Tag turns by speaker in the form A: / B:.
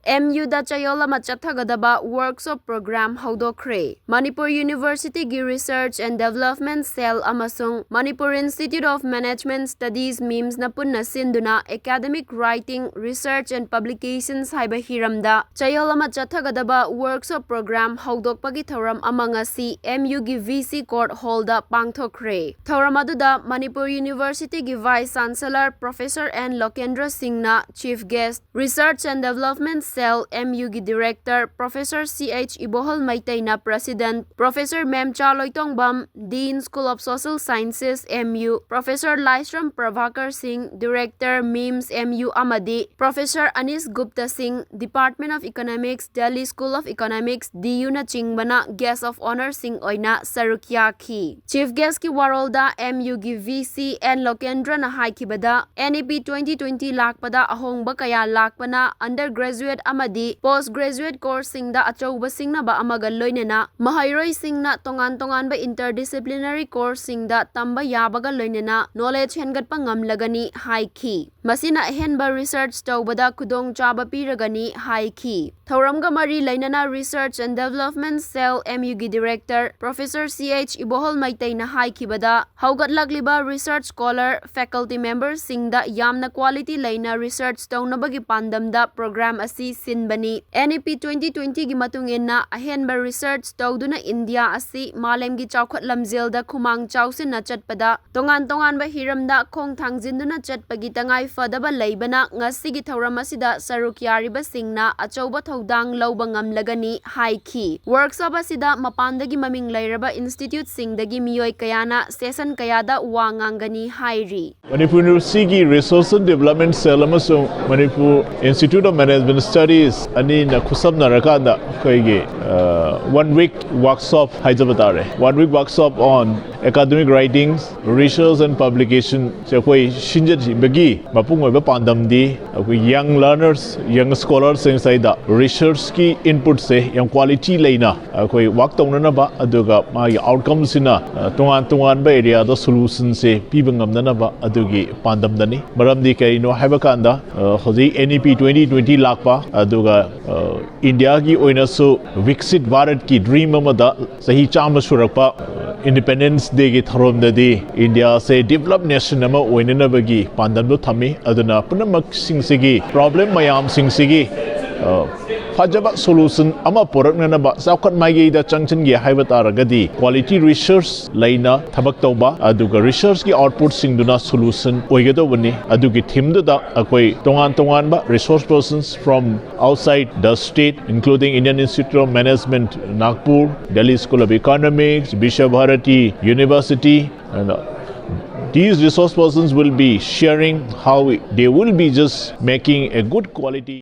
A: MU da Chayol ama Chathagadaba workshop program Houdokhre. Manipur University gi Research and Development Cell amasung Manipur Institute of Management Studies MIMS na punna sinduna academic writing, research and publications haiba hiramda Chayol ama Chathagadaba workshop program Houdokpagi thoram amanga si MU gi VC Court Hall da pangthokre. Thoram aduda Manipur University gi Vice Chancellor Professor N. Lokendra Singh na Chief Guest, Research and Development Cell MU gi Director Professor CH Ibohol Maitai na President, Professor Mem Chaloy Tongbam, Dean School of Social Sciences MU, Professor Laisram Prabhakar Singh, Director MIMS MU Amadi, Professor Anis Gupta Singh, Department of Economics, Delhi School of Economics, DU na Chingbana Guest of Honor Singh Oina Sarukya ki. Chief Guest ki warolda MU gi VC N. Lokendra na haikibada NEP 2020 lakpada ahongba kaya lakpana undergraduate amadi postgraduate course singda achauba singna ba amaga loinena mahairoi singna tongan ba interdisciplinary course singda tamba yabaga loinena knowledge hengatpa ngamlagani haiki. Masina henba research tawbada kudong chaba piragani haiki. Thauramga mari lainana Research and Development Cell MU gi Director Professor CH Ibohol Maitai na haikibada haugatlagliba research scholar faculty members singda yamna quality laina research tawnabagi pandamda program asi sinbani. NEP 2020 gi matunginna ahenba research tawduna India asi malemgi chawkhat lamjelda khumang chawsin na chatpada tongan ba hiramda khong thangjinduna chatpagi tangai fadaba leibana ngasigi thauram asida saruk yariba singna achauba thodang lauba ngamlagani haiki. Workshop asida mapandagi maming lairaba institute singdagi miyoi kayana session kayada wangangani hairi.
B: Manipur University Resource and Development Cell amasung Manipur Institute of Management Studies ani na khusab narakanda koige 1 week workshop haijabatare. 1 week workshop on academic writings, research and publication koi shinjati bagi mapung oiba pandamdi young learners, young scholars inside the research ki input se yang quality leina koi work tawna ba aduga ma outcomes ina tongan ba area da solution se pibangamna na ba adugi pandamdani maramdi kaino haibakanda hoji NEP 2020 lakpa aduga India ki oina so Viksit Bharat ki dream amada sahi chama surakpa Independence Day ki tharomdadi India se developed nation ama oina bagi pandamdo thami aduna punamak singsigi problem mayam singsigi Fajaba solution ama porakna ba sakhat maigi da changchen gi haibata ragadi quality research laina thabak tawba aduga research ki output singduna solution oigedo bani adugi theme da akoi tongan ba resource persons from outside the state including Indian Institute of Management Nagpur, Delhi School of Economics, Bishwabharati University, and these resource persons will be sharing how they will be just making a good quality